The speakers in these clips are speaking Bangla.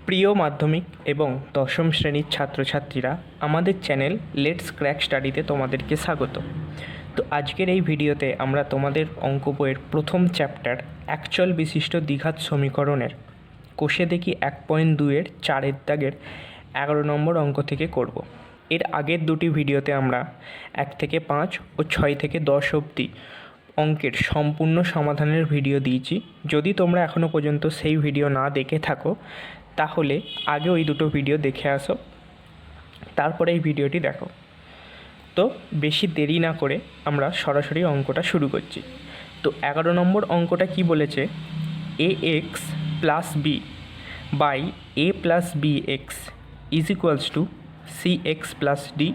প্রিয় মাধ্যমিক এবং দশম শ্রেণীর ছাত্রছাত্রীরা, আমাদের চ্যানেল লেটস ক্র্যাক স্টাডিতে তোমাদেরকে স্বাগত। তো আজকের এই ভিডিওতে আমরা তোমাদের অঙ্ক বইয়ের প্রথম চ্যাপ্টার অ্যাকচুয়াল বিশিষ্ট দ্বিঘাত সমীকরণের কোষে দেখি 1.2-এর 4-এর দাগের 11 নম্বর অঙ্ক থেকে করব। এর আগের দুটি ভিডিওতে আমরা 1 থেকে 5 ও 6 থেকে 10 অবধি অঙ্কের সম্পূর্ণ সমাধানের ভিডিও দিয়েছি। যদি তোমরা এখনও পর্যন্ত সেই ভিডিও না দেখে থাকো তাহলে আগে ওই দুটো ভিডিও দেখে আসো, তারপরে এই ভিডিওটি দেখো। তো বেশি দেরি না করে আমরা সরাসরি অঙ্কটা শুরু করছি। তো 11 নম্বর অঙ্কটা কি বলেছে, ax plus b by a plus b x is equals to cx plus d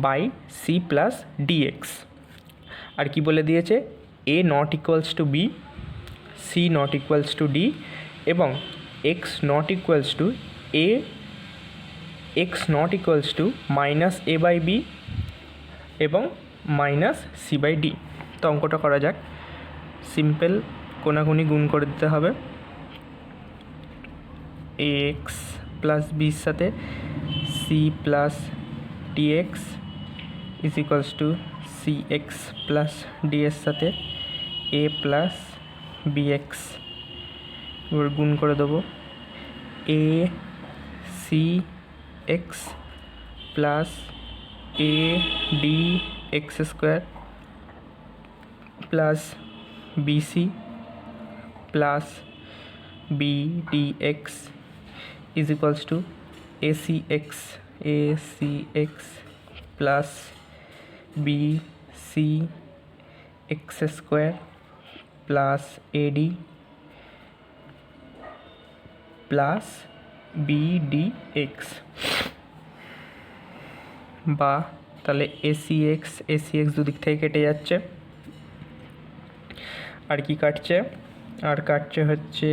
by c plus dx. আর কি বলে দিয়েছে, a not equals to b, c not equals to d এবং x not equals to a, x not equals to minus a by b এবং মাইনাস c বাই ডি। তো অঙ্কটা করা যাক। সিম্পল কোনাকুনি গুণ করে দিতে হবে। ax প্লাস বির সাথে c plus d x is equals to cx plus d এর সাথে a প্লাস বিএক্স, এবার গুণ করে দেবো a c x plus a d x square plus bc plus b d x is equals to ac x plus b c x square plus a d plus b d x, বা তাহলে এসি এক্স দুদিক থেকে কেটে যাচ্ছে। আর কি কাটছে, আর কাটছে হচ্ছে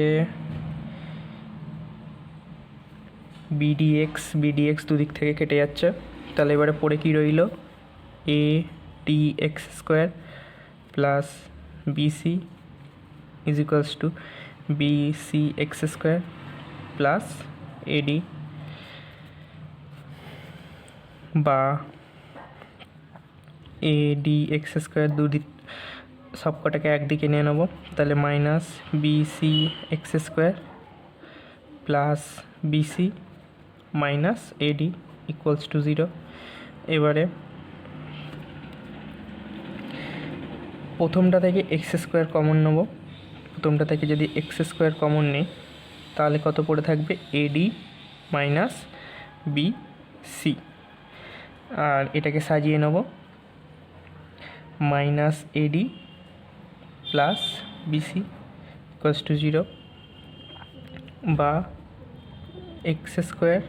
বিডিএক্স দুদিক থেকে কেটে যাচ্ছে। তাহলে এবারে পড়ে কি রইল, a d x square plus bc is equals to bc x square plus ad, বা এ ডি এক্স স্কোয়ার দুদিক সব কটাকে একদিকে নিয়ে নেবো। তাহলে minus b c x square plus b c minus a d equals to 0। এবারে প্রথমটা থেকে এক্স স্কোয়ার কমন নেব। প্রথমটা থেকে যদি এক্স স্কোয়ার কমন নিই তাহলে কত পড়ে থাকবে, এডি মাইনাস বি সি। আর এটাকে সাজিয়ে নেব, minus a d plus b c equals to 0, বা x square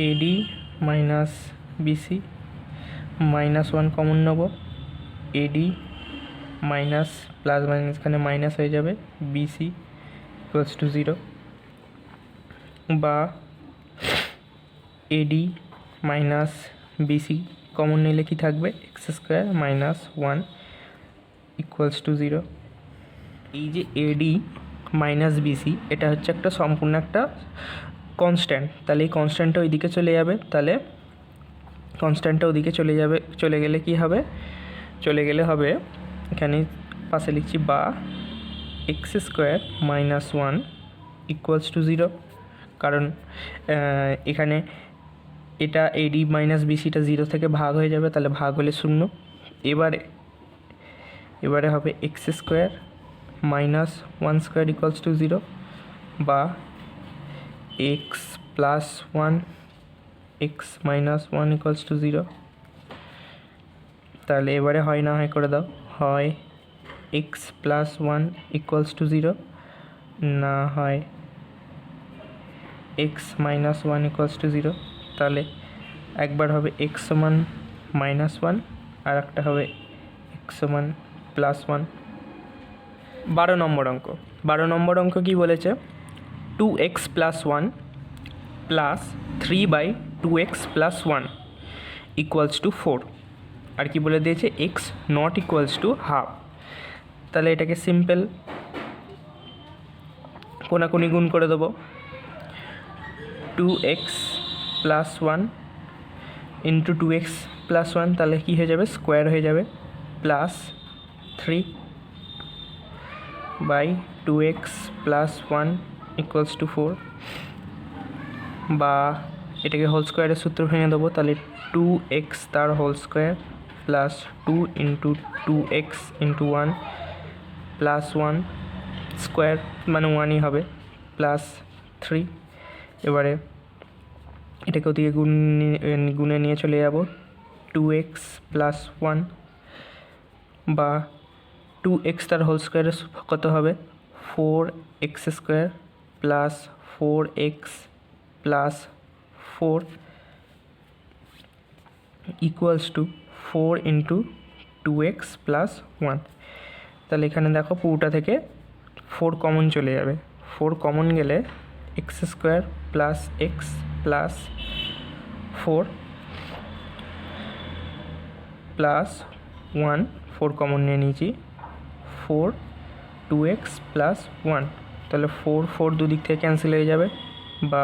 a d minus b c minus 1 common নেব, এডি মাইনাস প্লাস মাইনাস এখানে মাইনাস হয়ে যাবে, বিসি ইকুয়ালস টু 0, বা এডি মাইনাস বিসি কমন নিলে কি থাকবে, x square minus 1 equals to 0। এই যে এডি মাইনাস বিসি এটা হচ্ছে একটা সম্পূর্ণ একটা কনস্ট্যান্ট, তাহলে এই কনস্ট্যান্টটা ওইদিকে চলে যাবে। তাহলে কনস্ট্যান্টটা ওদিকে চলে গেলে কি হবে, হবে এখানে পাশে লিখছি, বা x square minus 1 equals to 0, কারণ এখানে এটা এডি মাইনাস বিসিটা 0 থেকে ভাগ হয়ে যাবে, তাহলে ভাগ হলে 0। এবারে হবে x square minus 1 square equals to 0, বা x plus 1 x minus 1 equals to 0। তাহলে এবারে হয় না হয় করে দাও, হয় এক্স প্লাস 1 ইকুয়ালস টু 0, না হয় এক্স মাইনাস 1 ইকুয়ালস টু 0। তাহলে একবার হবে এক্স সমান মাইনাস 1 আর একটা হবে এক্স সমান প্লাস 1। 12 নম্বর অঙ্ক কি বলেছে, 2x plus 1 plus 3/2x plus 1 equals to 4। আর কি বলে দিয়েছে, x not equals to half. তাহলে এটাকে সিম্পল কোনাকুনি গুণ করে দেবো। 2x plus 1 into 2x plus 1, তাহলে কী হয়ে যাবে, স্কোয়ার হয়ে যাবে, plus 3 by 2x plus 1 equals to 4, বা এটাকে হোল স্কোয়ারের সূত্র ভেঙে দেবো, তাহলে 2x তার whole square plus 2 into 2x into 1 plus 1 square মানে 1ই হবে, প্লাস 3। এবারে এটাকে ওদিকে গুণে নিয়ে চলে যাব, 2x প্লাস 1 বা 2x তার হোল স্কোয়ারের কত হবে, 4x square plus 4x plus 4 equals to 4 into 2x plus 1। তাহলে এখানে দেখো পুরোটা থেকে 4 কমন চলে যাবে, 4 কমন গেলে x square plus x plus 4 plus 1, 4 common নিয়ে নিয়েছি, 4 2x প্লাস 1, তাহলে 4 4 দুদিক থেকে ক্যান্সেল হয়ে যাবে, বা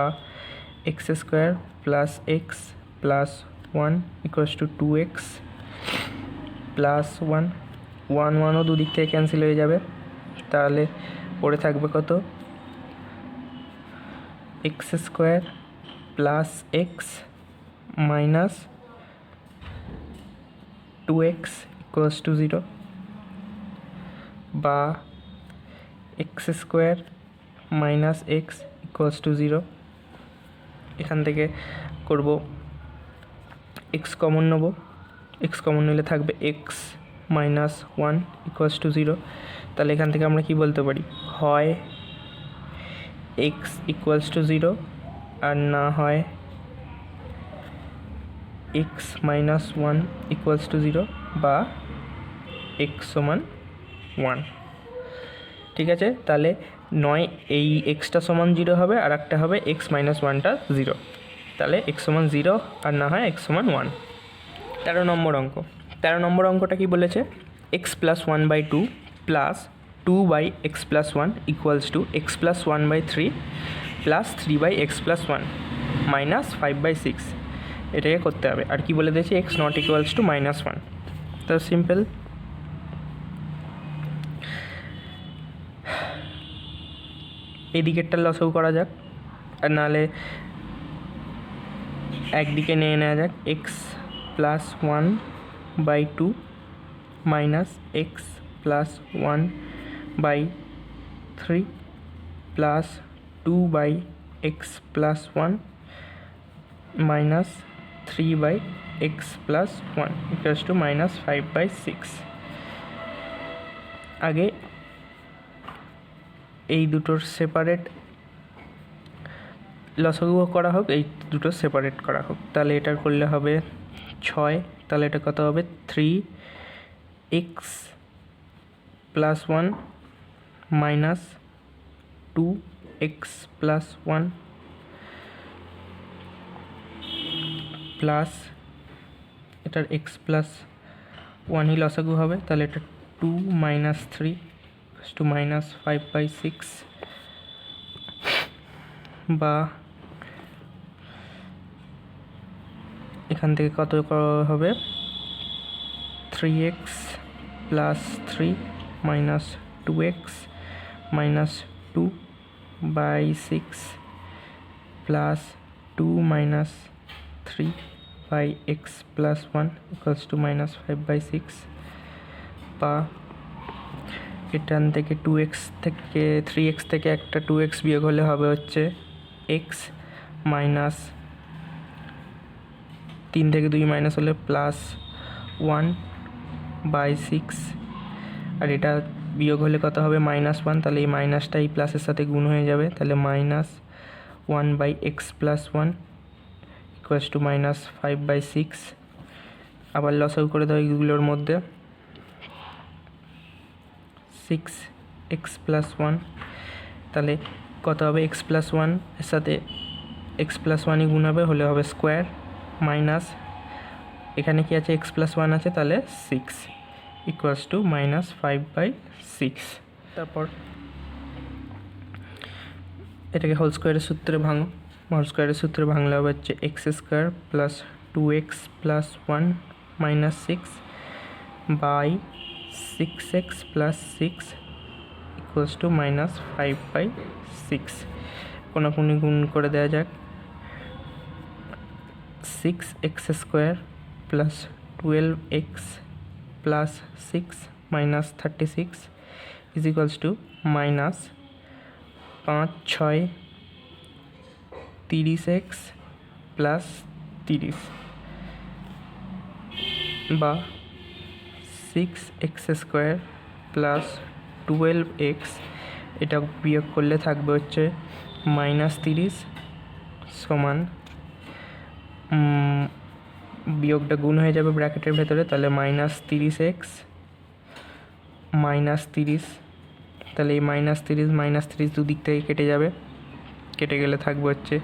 x square plus x plus 1 equals two 2x plus 1, 1 1ও দুদিক থেকে ক্যান্সেল হয়ে যাবে, তাহলে পড়ে থাকবে কত, x square plus x minus 2x equals to 0, বা x square minus x equals to 0। এখান থেকে করব x কমন নেব, x কমন নিলে থাকবে x মাইনাস 1 ইকুয়ালস টু 0। তাহলে এখান থেকে আমরা কি বলতে পারি, হয় x ইকুয়ালস টু 0 আর না হয় x মাইনাস 1 ইকুয়ালস টু 0, বা x সমান 1। ঠিক আছে, তাহলে নয় এই এক্সটা সমান 0 হবে, আর একটা হবে x মাইনাস 1টা 0, তাহলে x সমান 0 আর না হয় x সমান 1। 13 নম্বর অঙ্ক, 13 নম্বর অঙ্কটা কি বলেছে, x plus 1/2 plus 2/x plus 1 equals two x plus 1/3 plus 3/x plus 1 minus 5/6, এটাকে করতে হবে। আর কি বলে দিয়েছে, x নট ইকুয়ালস টু -1, তো সিম্পল। এই দিকেরটা লসও করা যাক, আর নাহলে একদিকে নিয়ে নেওয়া যাক, x plus 1/2 minus x plus 1/3 plus 2/x plus 1 minus 3/x plus 1 equals two -5/6। আগে এই দুটোর সেপারেট লসাগু করা হোক, এই দুটো সেপারেট করা হোক, তাহলে এটা করলে হবে 6, তাহলে এটা কত হবে, 3x plus 1 minus 2x plus 1 plus এটার x প্লাস 1ই লসাগু হবে, তাহলে এটা 2 মাইনাস 3 টু -5/6, বা এখান থেকে কত হবে, 3x plus 3 minus 2x minus 2/6 plus 2 minus 3/x plus 1 equals two -5/6, বা এখান থেকে 2x থেকে 3x থেকে একটা 2x বিয়োগ হলে হবে হচ্ছে x মাইনাস 3 থেকে 2 মাইনাস হলে প্লাস 1/6, আর এটা বিয়োগ হলে কত হবে, -1, তাহলে এই মাইনাসটা এই প্লাসের সাথে গুণ হয়ে যাবে, তাহলে -1/x প্লাস 1 ইকুয়ালস টু -5/6। আবার লসাগু করে দাও এইগুলোর মধ্যে, 6x প্লাস 1, তাহলে কত হবে, x প্লাস 1 এর সাথে x প্লাস 1ই গুণ হবে, হলে হবে স্কোয়ার, মাইনাস এখানে কি আছে, x প্লাস 1 আছে, তাহলে 6 ইকুয়ালস টু -5/6। তারপর এটাকে হোল স্কোয়ারের সূত্রে ভাঙো, হর স্কোয়ারের সূত্রে বাংলা হবে হচ্ছে x square plus 2x plus 1 minus 6 by 6x plus 6 equals to minus 5/6। কোনাকুনি গুণ করে দেওয়া যাক। 6x square plus 12x plus 6 minus 36 is equals to minus 5×6 30x plus 30 বা 6x স্কোয়ার প্লাস 12x, এটা বিয়োগ করলে থাকবে হচ্ছে মাইনাস 30 সমান বিয়োগটা গুণ হয়ে যাবে ব্র্যাকেটের ভেতরে, তাহলে মাইনাস 30x মাইনাস 30, তাহলে এই মাইনাস 30 দুদিক থেকে কেটে যাবে, কেটে গেলে থাকবে হচ্ছে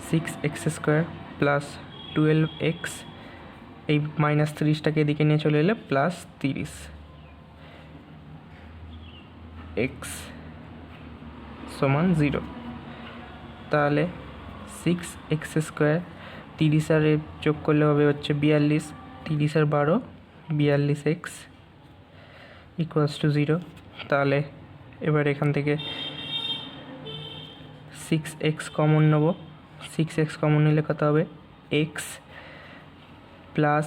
6x স্কোয়ার প্লাস 12x, এই মাইনাস 30টাকে এদিকে নিয়ে চলে এলে প্লাস 30x সমান 0। তাহলে 6x স্কোয়ার 30 আর যোগ করলে হবে হচ্ছে 42, 30 আর 12 42x ইকুয়ালস টু 0। তাহলে এবার এখান থেকে 6x কমন নেব, 6x কমন নিলে কত হবে x প্লাস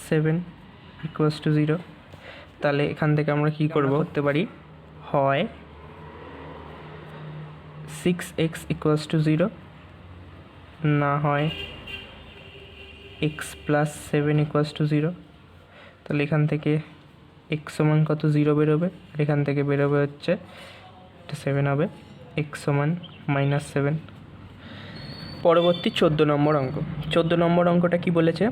7 ইকুয়ালস টু 0। তাহলে এখান থেকে আমরা কী করতে পারি, হয় 6x ইকুয়ালস টু 0, না হয় x প্লাস 7 ইকুয়ালস টু 0। তাহলে এখান থেকে x সমান কত 0 বেরোবে, আর এখান থেকে বেরোবে হচ্ছে 7 হবে, x সমান -7। পরবর্তী 14 নম্বর অঙ্ক। 14 নম্বর অঙ্কটা কি বলেছে,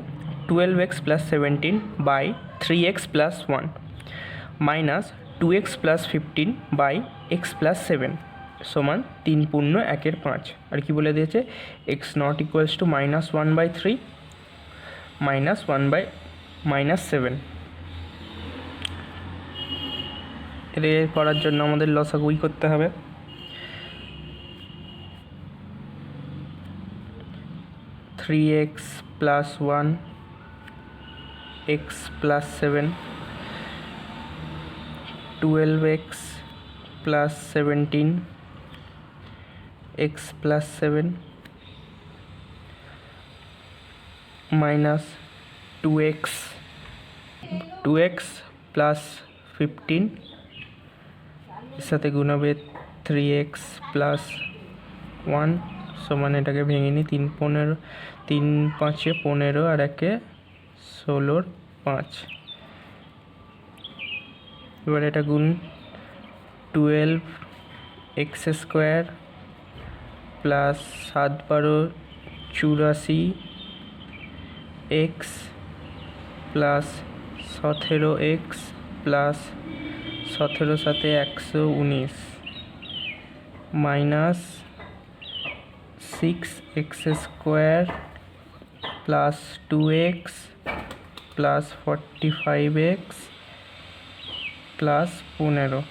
12x plus 17 by 3x plus 1 minus 2x plus 15 by x plus 7 সমান 3×1/5। আর কি বলে দিয়েছে, x নট ইকুয়ালস টু -1/3 -1/-7। এর করার জন্য আমাদের লসাগুই করতে হবে। Three x plus 1 x plus 7 12x plus 17 x plus 7 minus 2x plus 15 এর সাথে গুণ হবে 3x প্লাস 1 সমান, এটাকে ভেঙে নিই, 3×5 = 15 আর 1×16 = 5। এবার এটা গুণ 12x square plus 7×12 84x plus 17x plus 17×7 119 minus 6x square plus 2x plus 45x plus 15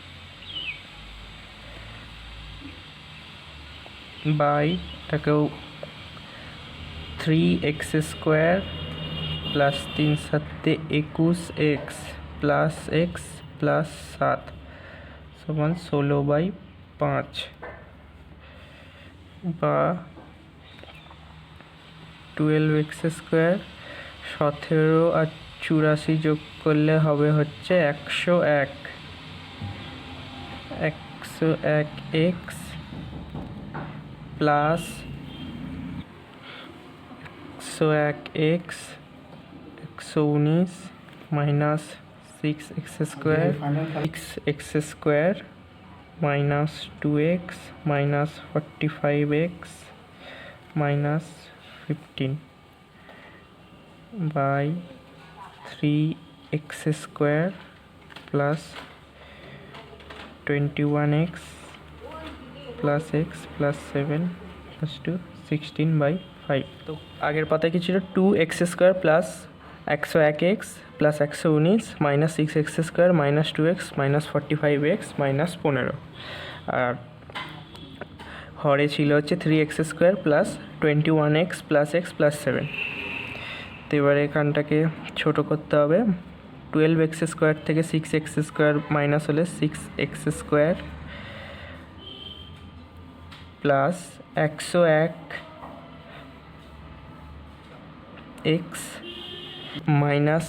by এটাকেও 3x square plus 3×7 21x plus x plus 7 সমান 16/5 বা 12x স্কোয়ার 17 আর 84 যোগ করলে হবে হচ্ছে 101x plus 101x 119 minus 6x square minus 2x minus 45x minus 15 by 3x square plus 21x plus x plus 7 plus 2 16/5। তো আগের পাতায় কি ছিল, 2x square plus 101x plus 119 minus 6x square minus 2x minus 45x minus 15। আর হরে ছিল হচ্ছে 3x² plus 21x plus x plus 7। তো এবারে এখানটাকে ছোটো করতে হবে। 12x² থেকে 6x² মাইনাস হলে 6x² plus 101x minus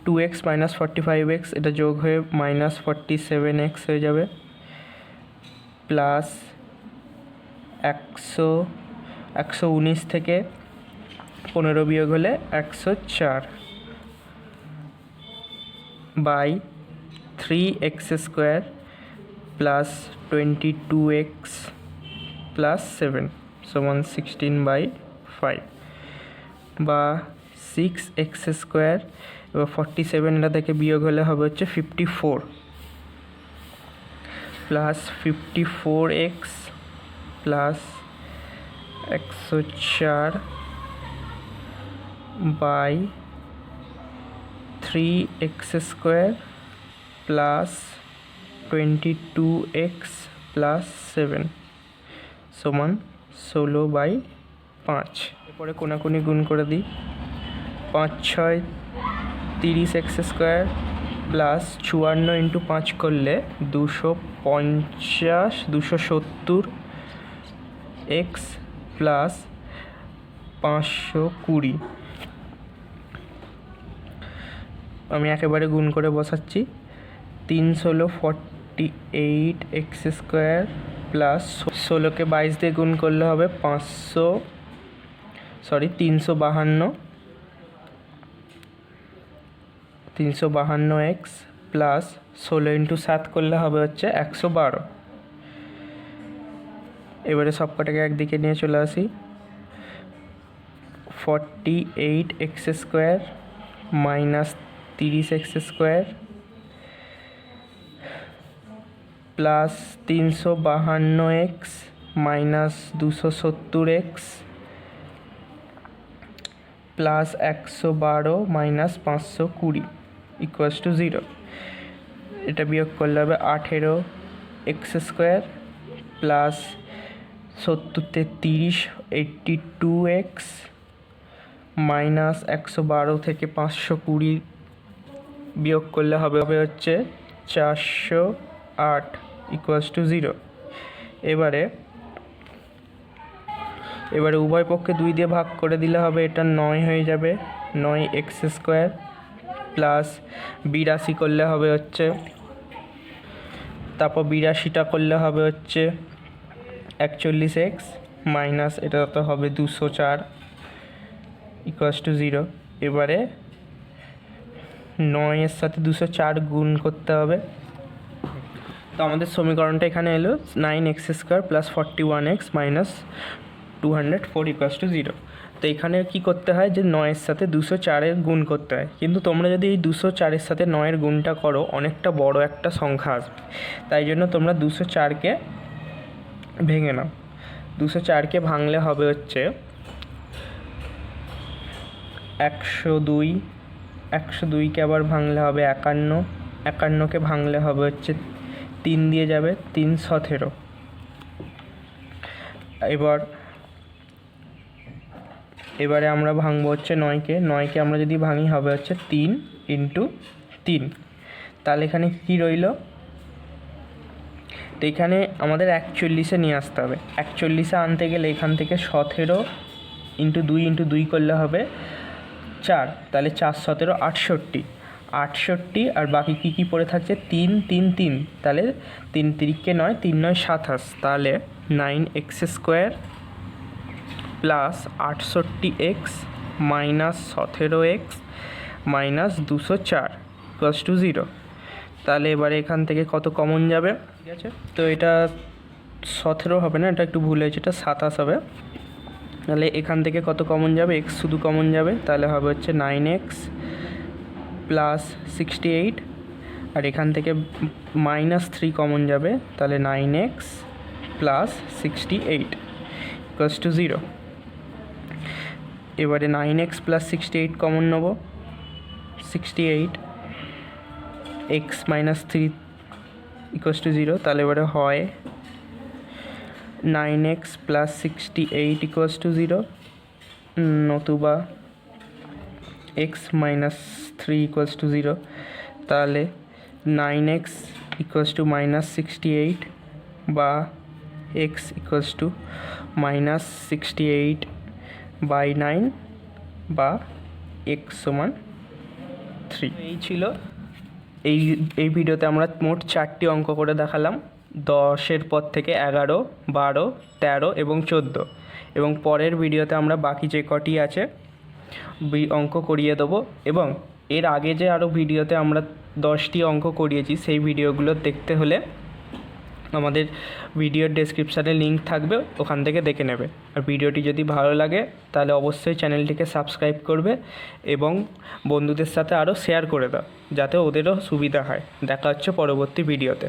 2x minus 45x, এটা যোগ হয়ে মাইনাস 47x হয়ে যাবে, প্লাস 119 থেকে 15 বিয়োগ হলে 104 by 3x² plus 22x plus 7 সমান 16/5 বা 6x² এবার 47 এটা থেকে বিয়োগ হলে হবে হচ্ছে 54 plus 54x plus 104 by 3x² plus 22x plus 7 সমান 16/5। এরপরে কোনাকুনি গুণ করে দিই। 5 6 30x² প্লাস 54 ইন্টু 5 করলে 270x প্লাস 520। আমি একেবারে গুণ করে বসাচ্ছি। 3 16 48x² প্লাস 16কে 22 দিয়ে গুণ করলে হবে 352x প্লাস 16 ইন্টু 7 করলে হবে হচ্ছে 112। এবারে সব কটাকে একদিকে নিয়ে চলে আসি। 48x² minus 30x² plus 352x minus 270x plus 112 minus 520 equals to 0। এটা বিয়োগ করলে হবে 18x² প্লাস 70 30 82x মাইনাস 112 থেকে 520 বিয়োগ করলে হবে হচ্ছে 408 ইকুয়ালস টু 0। এবারে উভয় পক্ষে 2 দিয়ে ভাগ করে দিলে হবে, এটা 9 হয়ে যাবে। 9x² প্লাস 82 করলে হবে হচ্ছে, তারপর 82টা করলে হবে হচ্ছে 41x মাইনাস এটা তো হবে 204 ইকুয়ালস টু 0। এবারে 9 এর সাথে 204 গুণ করতে হবে। তো আমাদের সমীকরণটা এখানে এলো 9x² plus 41x minus 204 equals to 0। তো এখানে কি করতে হয় যে 9 এর সাথে 204 গুণ করতে হয়, কিন্তু তোমরা যদি এই 204 সাথে 9 গুণটা করো অনেকটা বড় একটা সংখ্যা আসবে, তাই জন্য তোমরা 204কে ভেঙে নাও। 204কে ভাঙলে হবে হচ্ছে 102, 102কে আবার ভাঙলে হবে 51, 51কে ভাঙলে হবে হচ্ছে 3 দিয়ে যাবে 3 17। এবারে আমরা ভাঙবো হচ্ছে 9কে আমরা যদি ভাঙি হবে হচ্ছে 3 ইন্টু 3। তাহলে এখানে কী রইল? তো এখানে আমাদের 41-এ নিয়ে আসতে হবে। 41-এ আনতে গেলে এখান থেকে 17 ইন্টু 2 করলে হবে 4, তাহলে 4 17 68 আর বাকি কী পড়ে থাকছে 3 3 3, তাহলে 3 3কে 9 3 9 27, তাহলে 9x² plus 68x minus 17x minus 204 equals to 0। তাহলে এবারে এখান থেকে কত কমন যাবে? ঠিক আছে, তো এটা 17 হবে না, এটা একটু ভুল হয়েছে, এটা 27 হবে। তাহলে এখান থেকে কত কমন যাবে? x শুধু কমন যাবে, তাহলে হবে হচ্ছে 9x প্লাস 68, আর এখান থেকে -3 কমন যাবে, তাহলে 9x প্লাস 68 ইকুয়ালস টু 0। এবারে 9x প্লাস 68 কমন নেব, 68 x মাইনাস 3 ইকুয়ালস টু 0, তাহলে এবারে হয় 9x প্লাস 68 ইকুয়ালস টু 0, নতুবা x মাইনাস 3 ইকুয়ালস টু 0। তাহলে 9x ইকুয়ালস টু মাইনাস 68 বা x equals to minus 68 by 9 বা x সমান 3। এই ছিল এই ভিডিওতে আমরা মোট 4টি অঙ্ক করে দেখালাম, 10-এর পর থেকে 11, 12, 13 এবং 14, এবং পরের ভিডিওতে আমরা বাকি যে কটি আছে অঙ্ক করিয়ে দেবো। এবং এর আগে যে আরও ভিডিওতে আমরা 10টি অঙ্ক করিয়েছি সেই ভিডিওগুলো দেখতে হলে আমাদের ভিডিওর ডেসক্রিপশানে লিঙ্ক থাকবে, ওখান থেকে দেখে নেবে। আর ভিডিওটি যদি ভালো লাগে তাহলে অবশ্যই চ্যানেলটিকে সাবস্ক্রাইব করবে এবং বন্ধুদের সাথে আরও শেয়ার করে দাও, যাতে ওদেরও সুবিধা হয়। দেখা হচ্ছে পরবর্তী ভিডিওতে।